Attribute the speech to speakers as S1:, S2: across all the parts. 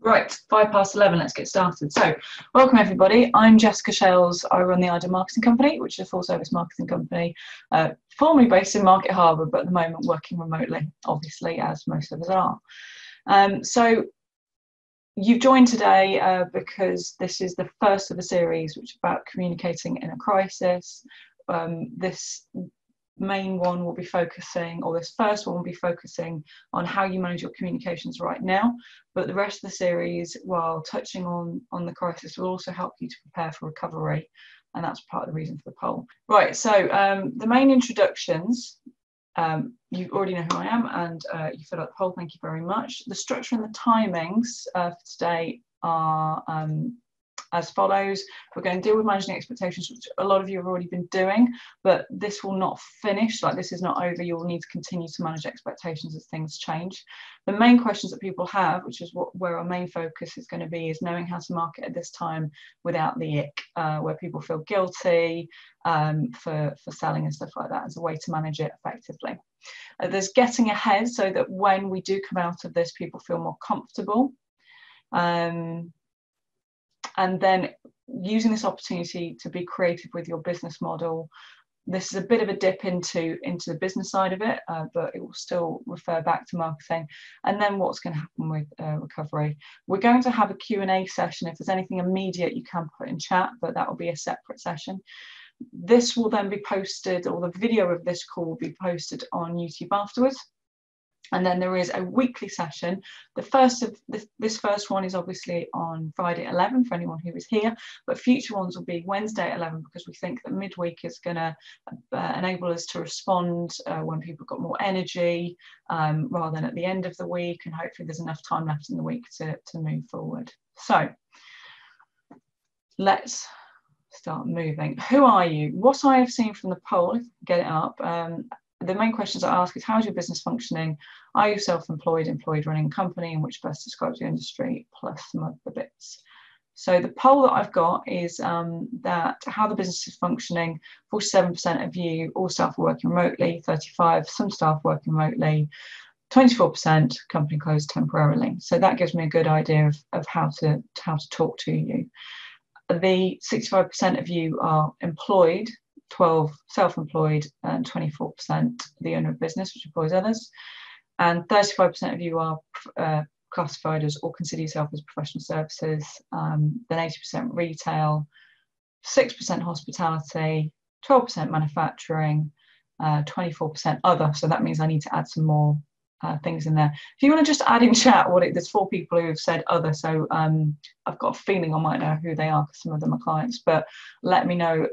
S1: Right, 11, let's get started. So, welcome everybody. I'm Jessica Shells. I run the Ideal Marketing Company, which is a full service marketing company, formerly based in Market Harbour, but at the moment working remotely, obviously, as most of us are. So, you've joined today because this is the first of a series which is about communicating in a crisis. This main one will be focusing, or this first one will be focusing on how you manage your communications right now, but the rest of the series, while touching on the crisis, will also help you to prepare for recovery, and that's part of the reason for the poll. Right, so the main introductions, you already know who I am, and you filled out the poll, thank you very much. The structure and the timings for today are as follows. We're going to deal with managing expectations, which a lot of you have already been doing, but this will not finish, like this is not over. You'll need to continue to manage expectations as things change. The main questions that people have, which is where our main focus is going to be, is knowing how to market at this time without the ick, where people feel guilty for selling and stuff like that, as a way to manage it effectively. There's getting ahead, so that when we do come out of this, people feel more comfortable. And then using this opportunity to be creative with your business model. This is a bit of a dip into the business side of it, but it will still refer back to marketing. And then what's going to happen with recovery. We're going to have a Q&A session. If there's anything immediate, you can put in chat, but that will be a separate session. This will then be posted, or the video of this call will be posted on YouTube afterwards. And then there is a weekly session. The first of this first one is obviously on Friday at 11 for anyone who is here, but future ones will be Wednesday at 11, because we think that midweek is going to enable us to respond when people have got more energy, rather than at the end of the week, and hopefully there's enough time left in the week to move forward. So let's start moving. Who are you? What I have seen from the poll, if I get it up, the main questions I ask is, how's your business functioning? Are you self-employed, employed, running a company, and which best describes your industry, plus some other bits. So the poll that I've got is that how the business is functioning. 47% of you, all staff are working remotely, 35%, some staff working remotely, 24% company closed temporarily. So that gives me a good idea of how to talk to you. The 65% of you are employed, 12% self-employed, and 24% the owner of business, which employs others, and 35% of you are classified as, or consider yourself as, professional services, then 80% retail, 6% hospitality, 12% manufacturing, 24% other. So that means I need to add some more things in there. If you want to just add in chat there's 4 people who have said other, so I've got a feeling I might know who they are, because some of them are clients, but let me know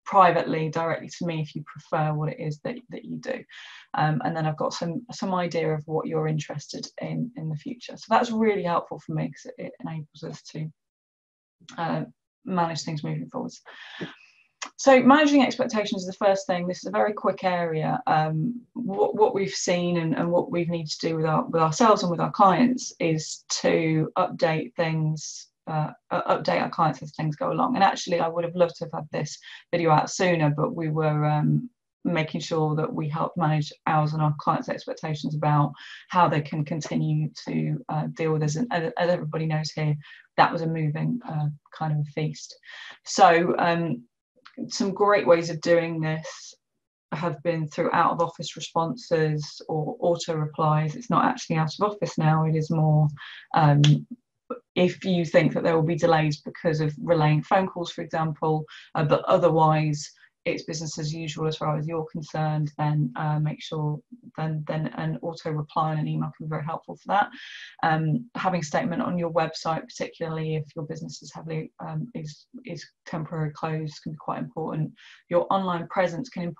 S1: privately, directly to me, if you prefer what it is that you do, and then I've got some idea of what you're interested in the future. So that's really helpful for me, because it enables us to manage things moving forwards. So managing expectations is the first thing. This is a very quick area. What we've seen and what we need to do with ourselves and with our clients is to update things. Update our clients as things go along. And actually, I would have loved to have had this video out sooner, but we were making sure that we help manage ours and our clients' expectations about how they can continue to deal with us. And as everybody knows here, that was a moving kind of a feast. So some great ways of doing this have been through out of office responses or auto replies. It's not actually out of office now, it is more if you think that there will be delays because of relaying phone calls, for example, but otherwise it's business as usual as far as you're concerned, then make sure then an auto reply and an email can be very helpful for that. Having a statement on your website, particularly if your business is heavily is temporarily closed, can be quite important. Your online presence can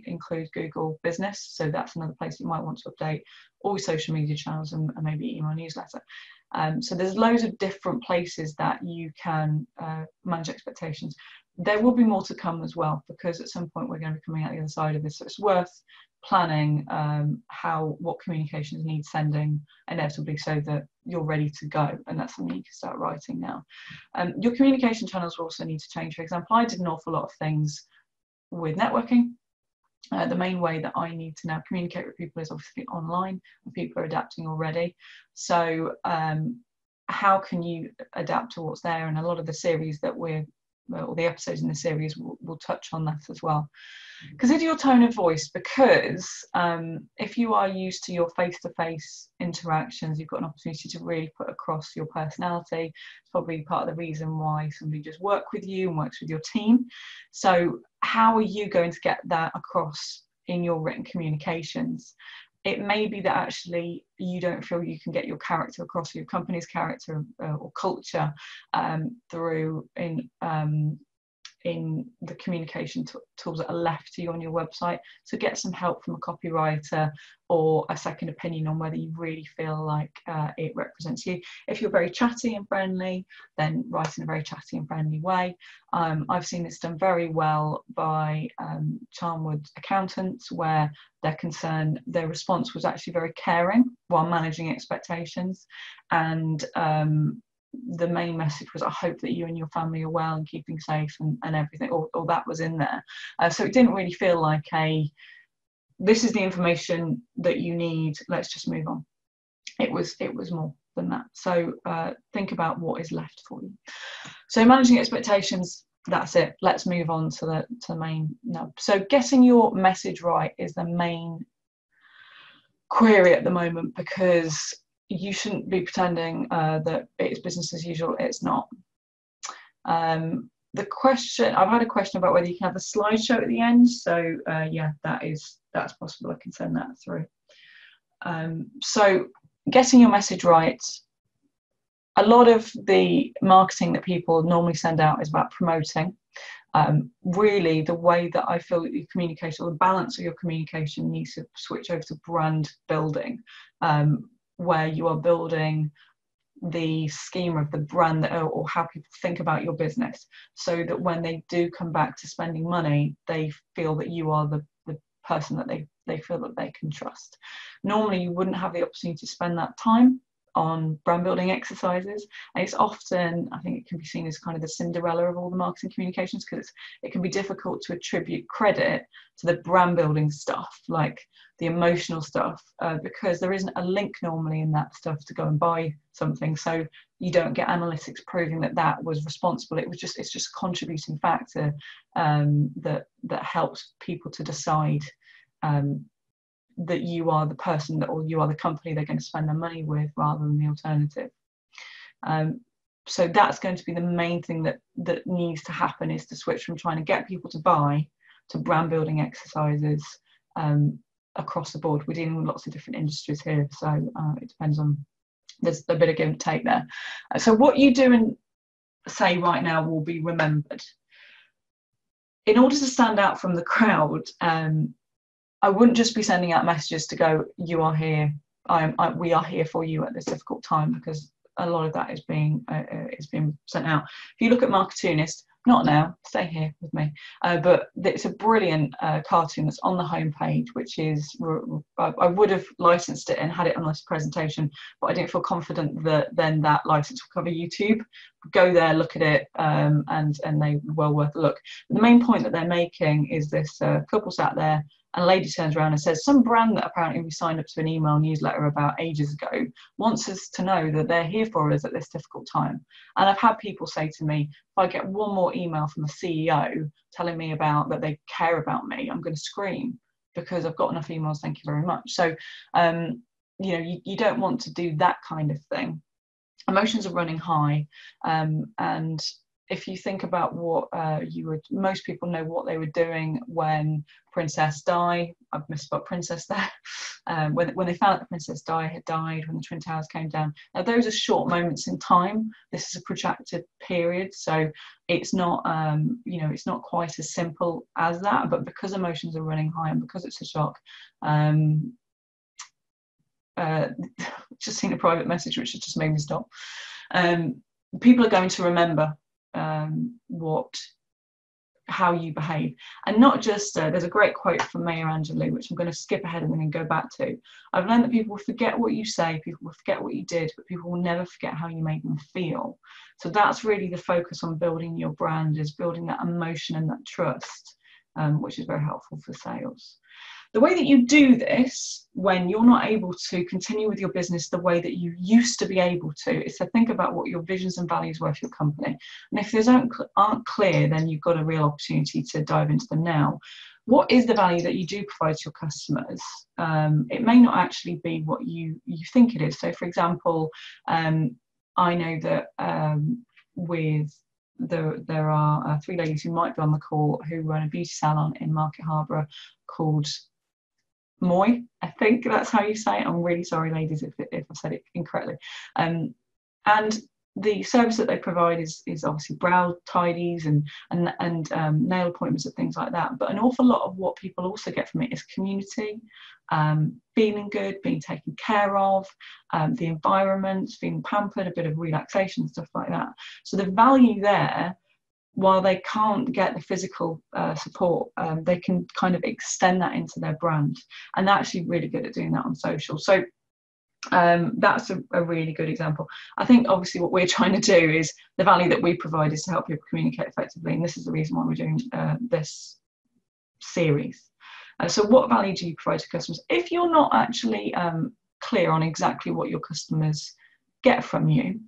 S1: include Google Business, so that's another place you might want to update, all your social media channels, and maybe email newsletter. So there's loads of different places that you can manage expectations. There will be more to come as well, because at some point we're going to be coming out the other side of this. So it's worth planning what communications need sending inevitably, so that you're ready to go. And that's something you can start writing now. Your communication channels will also need to change. For example, I did an awful lot of things with networking. The main way that I need to now communicate with people is obviously online, and people are adapting already. So how can you adapt to what's there? And a lot of the series that or the episodes in the series will touch on that as well. Consider your tone of voice, because if you are used to your face-to-face interactions, you've got an opportunity to really put across your personality. It's probably part of the reason why somebody just works with you and works with your team. So how are you going to get that across in your written communications? It may be that actually you don't feel you can get your character across, your company's character or culture through in the communication tools that are left to you on your website. So get some help from a copywriter or a second opinion on whether you really feel like it represents you. If you're very chatty and friendly, then write in a very chatty and friendly way. I've seen this done very well by Charnwood accountants, where their response was actually very caring while managing expectations. And the main message was, I hope that you and your family are well and keeping safe and everything, or that was in there. So it didn't really feel like this is the information that you need, let's just move on. It was more than that. So think about what is left for you. So managing expectations, that's it. Let's move on to the main nub. So getting your message right is the main query at the moment, because you shouldn't be pretending that it's business as usual. It's not. The question, I've had a question about whether you can have a slideshow at the end. So yeah, that's possible. I can send that through. So getting your message right. A lot of the marketing that people normally send out is about promoting. Really, the way that I feel that your communication, or the balance of your communication, needs to switch over to brand building, where you are building the schema of the brand or how people think about your business, so that when they do come back to spending money, they feel that you are the person that they feel that they can trust. Normally, you wouldn't have the opportunity to spend that time on brand building exercises, and it's often, I think it can be seen as kind of the Cinderella of all the marketing communications, because it can be difficult to attribute credit to the brand building stuff, like the emotional stuff, because there isn't a link normally in that stuff to go and buy something. So you don't get analytics proving that was responsible. It's just a contributing factor that helps people to decide that you are the person or you are the company they're going to spend their money with, rather than the alternative. So that's going to be the main thing that needs to happen, is to switch from trying to get people to buy to brand building exercises across the board. We're dealing with lots of different industries here, so it depends on, there's a bit of give and take there. So what you do and say right now will be remembered. In order to stand out from the crowd, I wouldn't just be sending out messages to go, you are here, we are here for you at this difficult time, because a lot of that is being sent out. If you look at Marketoonist, not now, stay here with me, but it's a brilliant cartoon that's on the homepage, which is, I would have licensed it and had it on this presentation, but I didn't feel confident that then that license will cover YouTube. Go there, look at it, and they well worth a look. The main point that they're making is this couple sat there, and a lady turns around and says, some brand that apparently we signed up to an email newsletter about ages ago wants us to know that they're here for us at this difficult time. And I've had people say to me, if I get one more email from the CEO telling me about that they care about me, I'm going to scream, because I've got enough emails, thank you very much. So, you don't want to do that kind of thing. Emotions are running high, and if you think about what most people know what they were doing when Princess Di, I've misspelled Princess there, when they found out that Princess Di had died, when the Twin Towers came down. Now those are short moments in time. This is a protracted period, so it's not, it's not quite as simple as that. But because emotions are running high and because it's a shock, just seen a private message which has just made me stop. People are going to remember how you behave, and not just there's a great quote from Maya Angelou, which I'm going to skip ahead and then go back to. I've learned that people will forget what you say, people will forget what you did, but people will never forget how you made them feel. So that's really the focus on building your brand, is building that emotion and that trust, which is very helpful for sales. The way that you do this when you're not able to continue with your business the way that you used to be able to is to think about what your visions and values were for your company. And if those aren't clear, then you've got a real opportunity to dive into them now. What is the value that you do provide to your customers? It may not actually be what you think it is. So, for example, I know that there are 3 ladies who might be on the call who run a beauty salon in Market Harborough called Moy, I think that's how you say it. I'm really sorry, ladies, if I said it incorrectly. And the service that they provide is obviously brow tidies and nail appointments and things like that. But an awful lot of what people also get from it is community, feeling good, being taken care of, the environment, feeling pampered, a bit of relaxation, stuff like that. So the value there, while they can't get the physical support, they can kind of extend that into their brand, and they're actually really good at doing that on social. So that's a really good example. I think obviously what we're trying to do is the value that we provide is to help people communicate effectively, and this is the reason why we're doing this series. So what value do you provide to customers? If you're not actually clear on exactly what your customers get from you,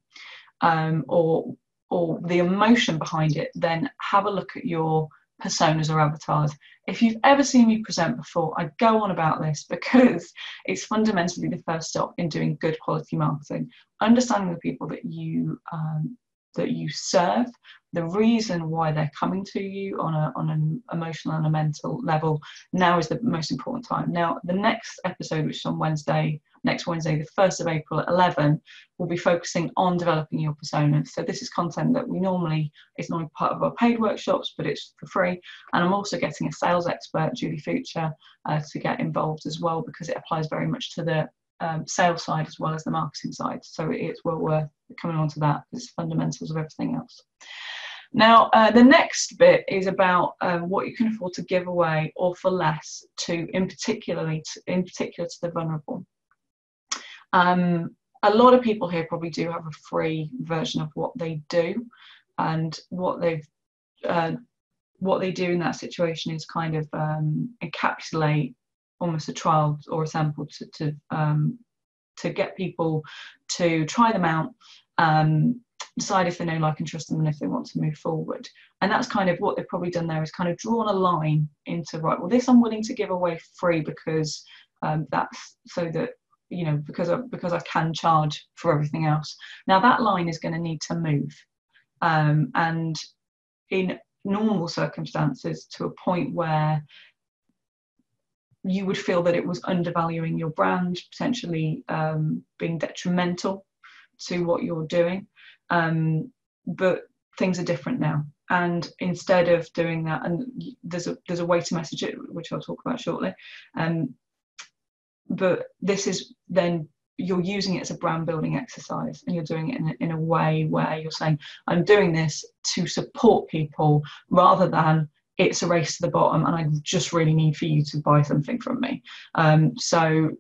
S1: or the emotion behind it, then have a look at your personas or avatars. If you've ever seen me present before, I go on about this because it's fundamentally the first step in doing good quality marketing. Understanding the people that you serve, the reason why they're coming to you on an emotional and a mental level, now is the most important time. Now, the next episode, which is on next Wednesday, the 1st of April at 11, we'll be focusing on developing your persona. So this is content that it's normally part of our paid workshops, but it's for free. And I'm also getting a sales expert, Julie Future, to get involved as well, because it applies very much to the sales side as well as the marketing side. So it's well worth coming on to that. It's fundamentals of everything else. Now, the next bit is about what you can afford to give away or for less to, in particular to the vulnerable. A lot of people here probably do have a free version of what they do, and what they do in that situation is kind of encapsulate almost a trial or a sample to get people to try them out, decide if they know, like, and trust them, and if they want to move forward. And that's kind of what they've probably done there, is kind of drawn a line into, right, well, this I'm willing to give away free because that's so that, you know, because I can charge for everything else. Now that line is going to need to move, and in normal circumstances to a point where you would feel that it was undervaluing your brand, potentially being detrimental to what you're doing. But things are different now, and instead of doing that, and there's a way to message it, which I'll talk about shortly. But this is then you're using it as a brand building exercise, and you're doing it in a way where you're saying, I'm doing this to support people, rather than it's a race to the bottom and I just really need for you to buy something from me. So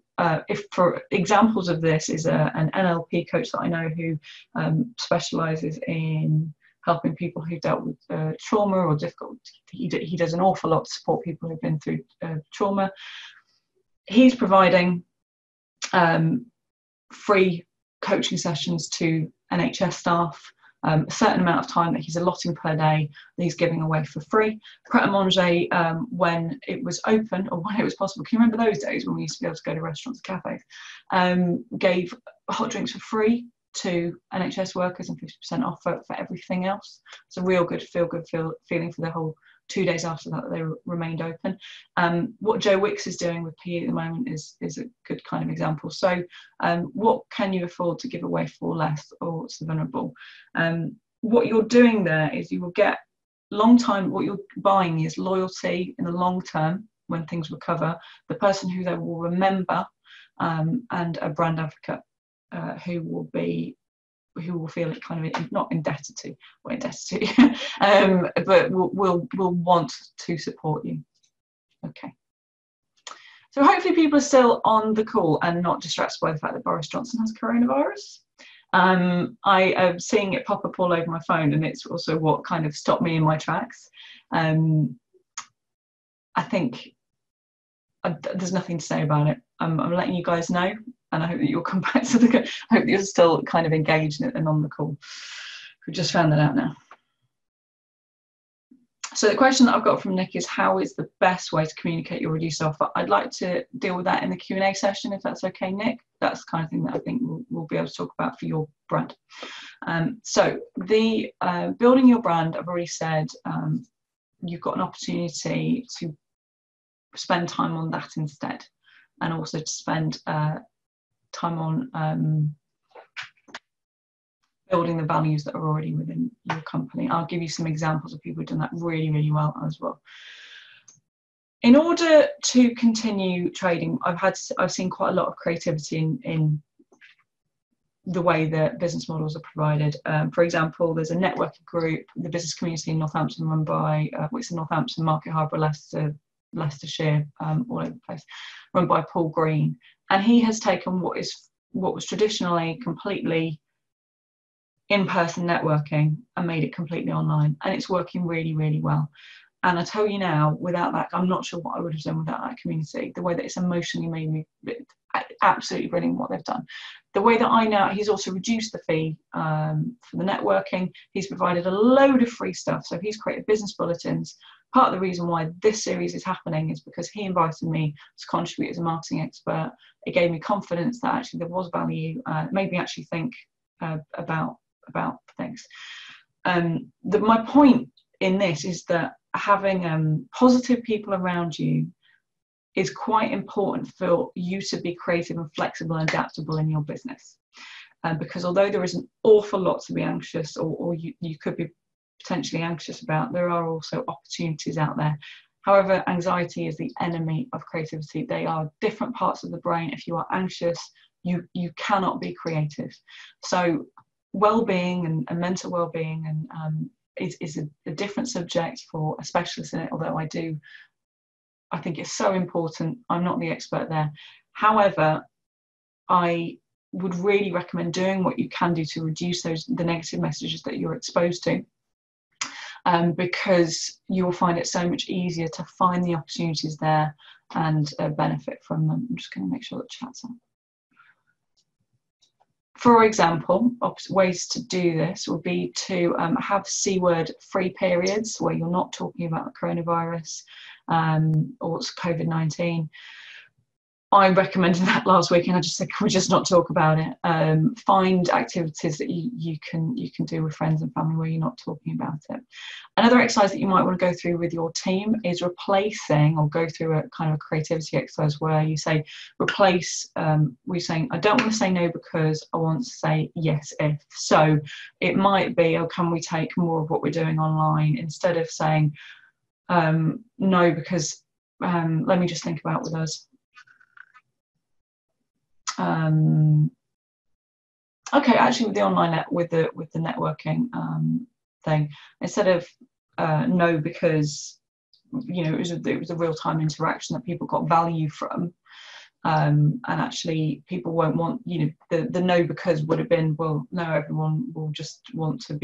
S1: if for examples of this is an NLP coach that I know who specializes in helping people who've dealt with trauma or difficult. He does an awful lot to support people who've been through trauma. He's providing free coaching sessions to NHS staff, a certain amount of time that he's allotting per day that he's giving away for free. Pret a Manger, when it was open, or when it was possible, can you remember those days when we used to be able to go to restaurants and cafes, gave hot drinks for free to NHS workers and 50% off for everything else. It's a real good feeling for the whole 2 days after that they remained open. What Joe Wicks is doing with PE at the moment is a good kind of example. So what can you afford to give away for less, or to the vulnerable? What you're doing there is you will get what you're buying is loyalty in the long term when things recover, the person who they will remember, and a brand advocate who will feel it kind of not indebted to, but will want to support you. Okay. So hopefully people are still on the call and not distracted by the fact that Boris Johnson has coronavirus. I am seeing it pop up all over my phone, and it's also what kind of stopped me in my tracks. I think there's nothing to say about it. I'm letting you guys know, and I hope that you'll come back to the. I hope that you're still kind of engaged and on the call. We've just found that out now. So the question that I've got from Nick is, how is the best way to communicate your reduced offer? I'd like to deal with that in the Q&A session, if that's okay, Nick. That's the kind of thing that I think we'll be able to talk about for your brand. So the building your brand, I've already said, you've got an opportunity to spend time on that instead, and also to spend time on building the values that are already within your company. I'll give you some examples of people who've done that really, really well as well. In order to continue trading, I've seen quite a lot of creativity in the way that business models are provided. For example, there's a networking group, the business community in Northampton, run by it's in Northampton, Market Harbour, Leicestershire, all over the place, run by Paul Green, and he has taken what was traditionally completely in-person networking and made it completely online, and it's working really, really well. And I tell you now, without that, I'm not sure what I would have done without that community. The way that it's emotionally made me absolutely brilliant what they've done. The way that I know, he's also reduced the fee for the networking. He's provided a load of free stuff. So he's created business bulletins. Part of the reason why this series is happening is because he invited me to contribute as a marketing expert. It gave me confidence that actually there was value, made me actually think about things. My point in this is that having positive people around you is quite important for you to be creative and flexible and adaptable in your business. Because although there is an awful lot to be anxious or you could be potentially anxious about, there are also opportunities out there. However, anxiety is the enemy of creativity. They are different parts of the brain. If you are anxious, you cannot be creative. So well-being and mental well-being and is a different subject for a specialist in it, although I think it's so important. I'm not the expert there. However, I would really recommend doing what you can do to reduce the negative messages that you're exposed to, because you'll find it so much easier to find the opportunities there and benefit from them. I'm just going to make sure that chat's on. For example, ways to do this would be to have C-word free periods where you're not talking about the coronavirus or COVID-19. I recommended that last week, and I just said, can we just not talk about it? Find activities that you can do with friends and family where you're not talking about it. Another exercise that you might want to go through with your team is replacing, or go through a kind of a creativity exercise where you say, replace, we're saying, I don't want to say no because I want to say yes if. So it might be, oh, can we take more of what we're doing online, instead of saying no because, let me just think about with us. Okay, actually with the online with the networking thing, instead of no because it was a real-time interaction that people got value from, and actually people won't want, the no because would have been, well, no, everyone will just want to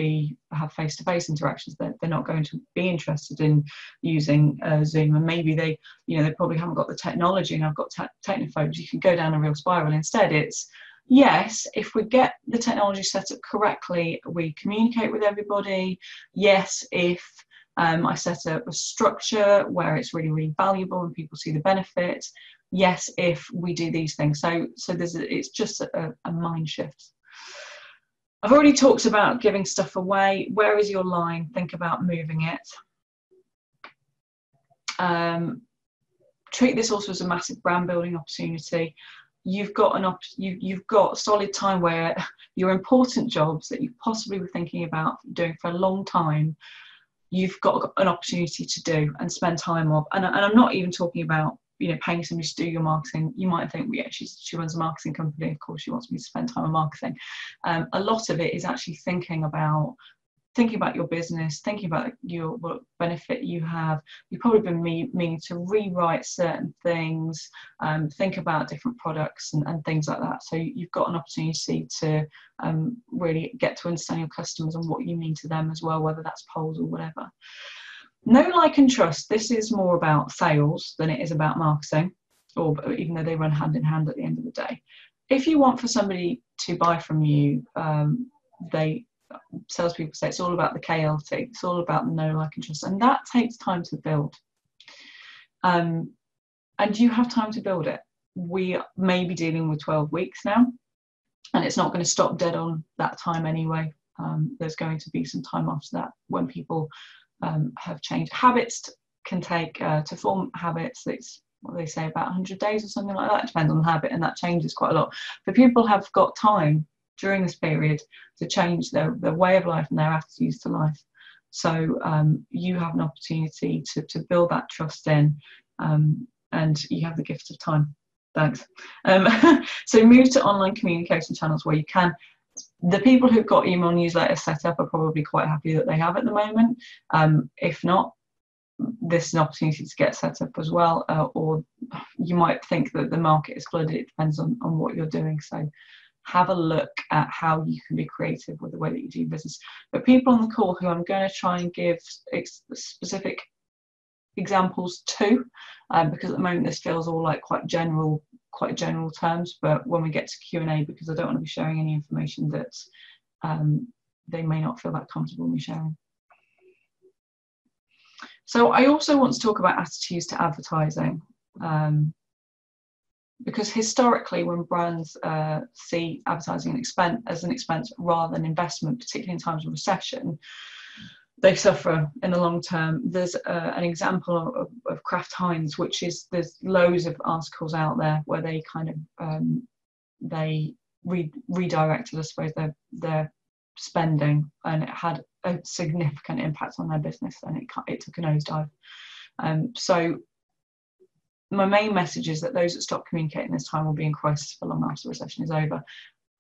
S1: have face-to-face interactions. They're not going to be interested in using Zoom, and maybe they probably haven't got the technology, and I've got technophobes. You can go down a real spiral. Instead, it's yes, if we get the technology set up correctly, we communicate with everybody. Yes, if I set up a structure where it's really, really valuable and people see the benefit. Yes, if we do these things. So it's just a mind shift. I've already talked about giving stuff away. Where is your line? Think about moving it. Treat this also as a massive brand building opportunity. You've got you've got solid time where your important jobs that you possibly were thinking about doing for a long time, you've got an opportunity to do and spend time on. And I'm not even talking about paying somebody to do your marketing. You might think, well, yeah, she runs a marketing company, of course she wants me to spend time on marketing. A lot of it is actually thinking about your business, thinking about what benefit you have. You've probably been meaning to rewrite certain things, think about different products and things like that. So you've got an opportunity to really get to understand your customers and what you mean to them as well, whether that's polls or whatever. Know, like, and trust. This is more about sales than it is about marketing, or even though they run hand in hand at the end of the day. If you want for somebody to buy from you, salespeople say it's all about the KLT. It's all about the know, like, and trust, and that takes time to build. And you have time to build it. We may be dealing with 12 weeks now, and it's not going to stop dead on that time anyway. There's going to be some time after that when people have changed. Habits can take, to form habits, it's what they say, about 100 days or something like that. It depends on the habit, and that changes quite a lot. But people have got time during this period to change their way of life and their attitudes to life. So you have an opportunity to build that trust in, and you have the gift of time. Thanks. So move to online communication channels where you can. The people who've got email newsletters set up are probably quite happy that they have at the moment. If not, this is an opportunity to get set up as well, or you might think that the market is flooded. It depends on what you're doing. So have a look at how you can be creative with the way that you do business. But people on the call who I'm going to try and give specific examples to, because at the moment this feels all like quite general terms, but when we get to Q&A, because I don't want to be sharing any information that they may not feel that comfortable me sharing. So I also want to talk about attitudes to advertising, because historically when brands see advertising as an expense rather than investment, particularly in times of recession, they suffer in the long term. There's an example of Kraft Heinz, which is, there's loads of articles out there where they kind of they redirected, I suppose, their spending, and it had a significant impact on their business, and it took a nosedive. So my main message is that those that stop communicating this time will be in crisis for long after the recession is over.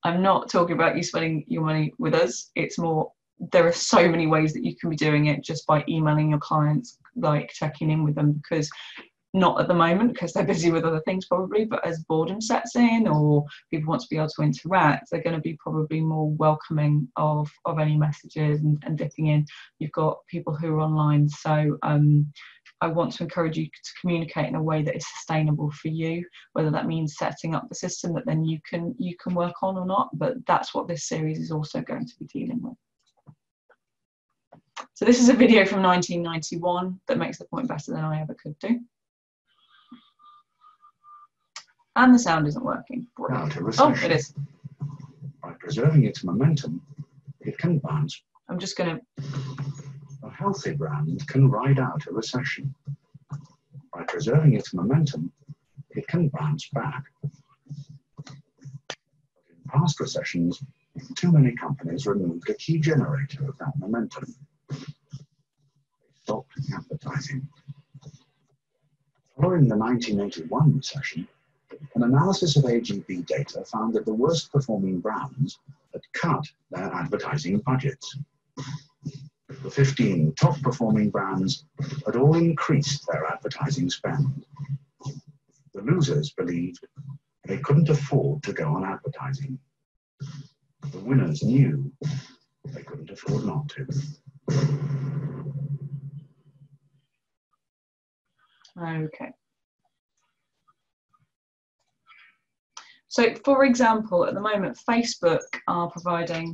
S1: I'm not talking about you spending your money with us. It's more, there are so many ways that you can be doing it just by emailing your clients, like checking in with them, because not at the moment because they're busy with other things probably, but as boredom sets in or people want to be able to interact, they're going to be probably more welcoming of any messages and dipping in. You've got people who are online, so I want to encourage you to communicate in a way that is sustainable for you, whether that means setting up the system that then you can work on or not, but that's what this series is also going to be dealing with. So this is a video from 1991 that makes the point better than I ever could do. And the sound isn't working. Oh, it is.
S2: By preserving its momentum, it can bounce.
S1: I'm just going to...
S2: A healthy brand can ride out a recession. By preserving its momentum, it can bounce back. But in past recessions, too many companies removed a key generator of that momentum. They stopped advertising. Following the 1981 recession, an analysis of AGP data found that the worst performing brands had cut their advertising budgets. The 15 top performing brands had all increased their advertising spend. The losers believed they couldn't afford to go on advertising. The winners knew they couldn't afford not to.
S1: Okay. So, for example, at the moment, Facebook are providing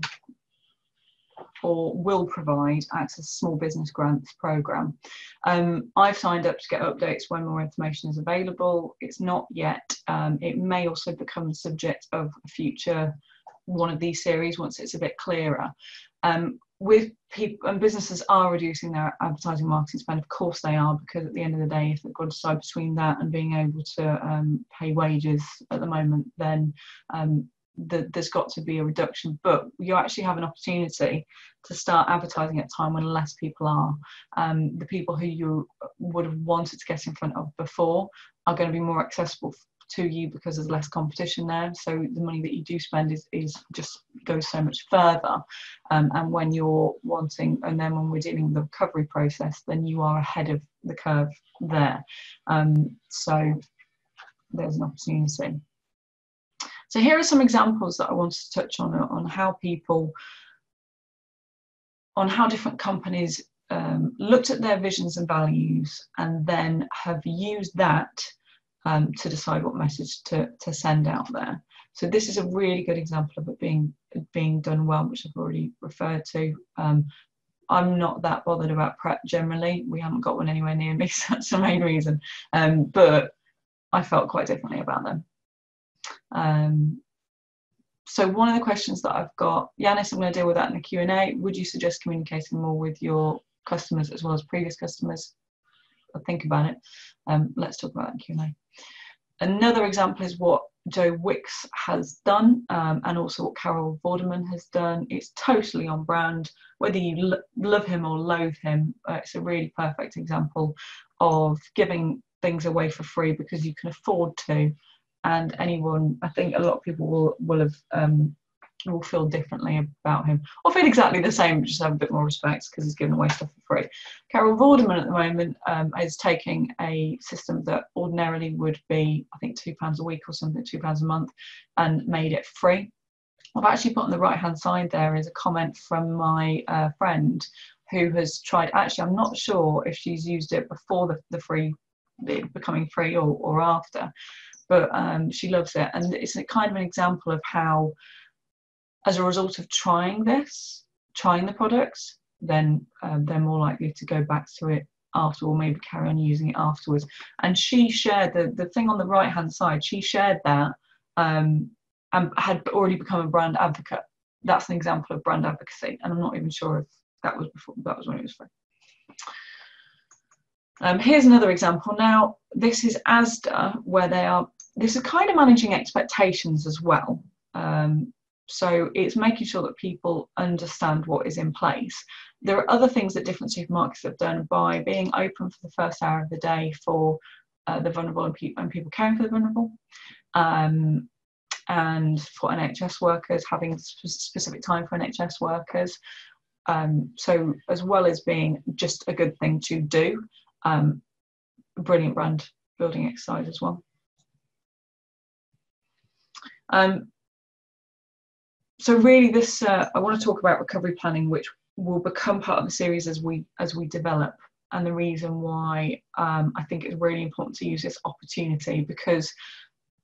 S1: or will provide access to small business grants program. I've signed up to get updates when more information is available. It's not yet. It may also become the subject of a future one of these series once it's a bit clearer. With people and businesses are reducing their advertising marketing spend, of course they are, because at the end of the day, if they've got to decide between that and being able to pay wages at the moment, then there's got to be a reduction. But you actually have an opportunity to start advertising at a time when less people are. The people who you would have wanted to get in front of before are going to be more accessible to you because there's less competition there, so the money that you do spend is just goes so much further, and when you're wanting, and then when we're dealing with the recovery process, then you are ahead of the curve there. So there's an opportunity. So here are some examples that I wanted to touch on how people, on how different companies looked at their visions and values, and then have used that to decide what message to send out there. So this is a really good example of it being done well, which I've already referred to. I'm not that bothered about prep generally. We haven't got one anywhere near me, so that's the main reason. But I felt quite differently about them. So one of the questions that I've got, Yanis, I'm going to deal with that in the Q&A. Would you suggest communicating more with your customers as well as previous customers? I'll think about it. Let's talk about that in Q&A. Another example is what Joe Wicks has done, and also what Carol Vorderman has done. It's totally on brand. Whether you love him or loathe him, it's a really perfect example of giving things away for free because you can afford to. And anyone, I think a lot of people will feel differently about him, or feel exactly the same, but just have a bit more respect because he's giving away stuff for free. Carol Vorderman at the moment is taking a system that ordinarily would be, I think, £2 a week or something, £2 a month, and made it free. I've actually put on the right hand side there is a comment from my friend who has tried. Actually, I'm not sure if she's used it before the free, becoming free, or after, but she loves it, and it's a kind of an example of how, as a result of trying the products, then they're more likely to go back to it after, or maybe carry on using it afterwards. And she shared the thing on the right hand side. She shared that and had already become a brand advocate. That's an example of brand advocacy, and I'm not even sure if that was before. That was when it was free. Here's another example. Now, this is Asda, where this is kind of managing expectations as well. So it's making sure that people understand what is in place. There are other things that different supermarkets have done by being open for the first hour of the day for the vulnerable and people caring for the vulnerable, and for NHS workers, having specific time for NHS workers. So as well as being just a good thing to do, brilliant brand building exercise as well. So really this, I want to talk about recovery planning, which will become part of the series as we develop, and the reason why I think it's really important to use this opportunity, because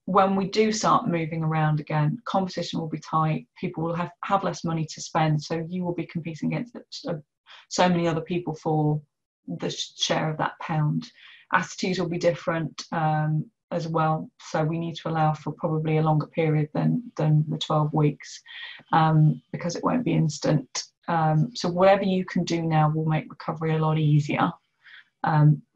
S1: when we do start moving around again, competition will be tight, people will have less money to spend, so you will be competing against so many other people for the share of that pound. Attitudes will be different as well, so we need to allow for probably a longer period than the 12 weeks, because it won't be instant. So whatever you can do now will make recovery a lot easier.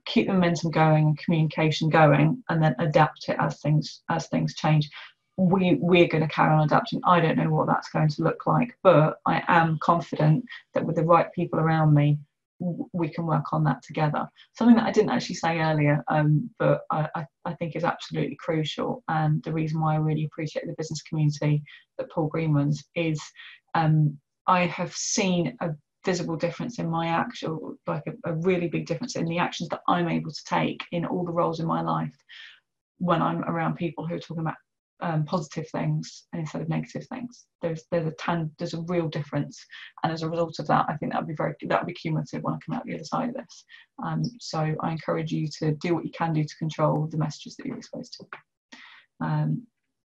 S1: Keep the momentum going and communication going, and then adapt it as things change. We're going to carry on adapting. I don't know what that's going to look like, but I am confident that with the right people around me, we can work on that together. Something that I didn't actually say earlier, but I think is absolutely crucial, and the reason why I really appreciate the business community that Paul Green runs is I have seen a visible difference in my actual, like a really big difference in the actions that I'm able to take in all the roles in my life when I'm around people who are talking about positive things instead of negative things. There's a real difference, and as a result of that, I think that would be cumulative when I come out the other side of this. So I encourage you to do what you can do to control the messages that you're exposed to.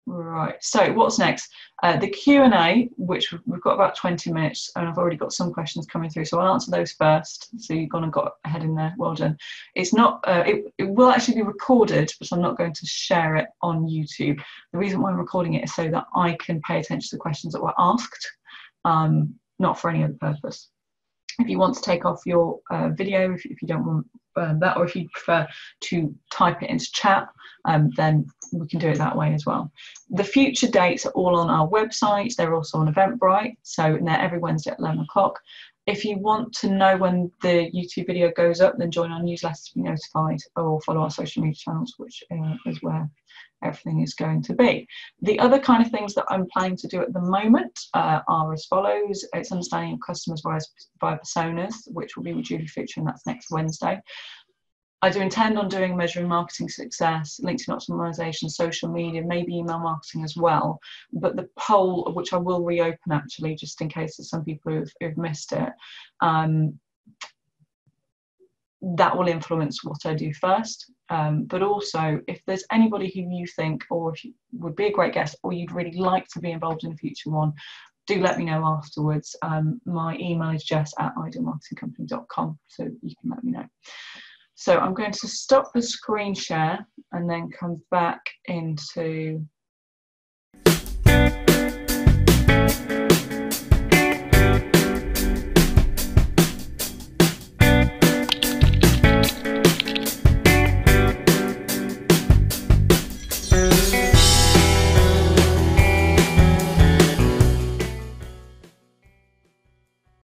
S1: Right, so what's next? The Q&A, which we've got about 20 minutes, and I've already got some questions coming through, so I'll answer those first. So you've gone and got ahead in there, well done. It's not, it will actually be recorded, but I'm not going to share it on YouTube. The reason why I'm recording it is so that I can pay attention to the questions that were asked, not for any other purpose. If you want to take off your video, if you don't want that, or if you prefer to type it into chat, then we can do it that way as well. The future dates are all on our website. They're also on Eventbrite, so they're every Wednesday at 11 o'clock. If you want to know when the YouTube video goes up, then join our newsletter to be notified, or follow our social media channels, which is where everything is going to be. The other kind of things that I'm planning to do at the moment are as follows. It's understanding customers via personas, which will be with Julie featuring, that's next Wednesday. I do intend on doing measuring marketing success, LinkedIn optimization, social media, maybe email marketing as well. But the poll, which I will reopen actually, just in case there's some people who've missed it, that will influence what I do first. But also, if there's anybody who you think, or if you would be a great guest, or you'd really like to be involved in a future one, do let me know afterwards. My email is jess@idealmarketingcompany.com, so you can let me know. So I'm going to stop the screen share and then come back into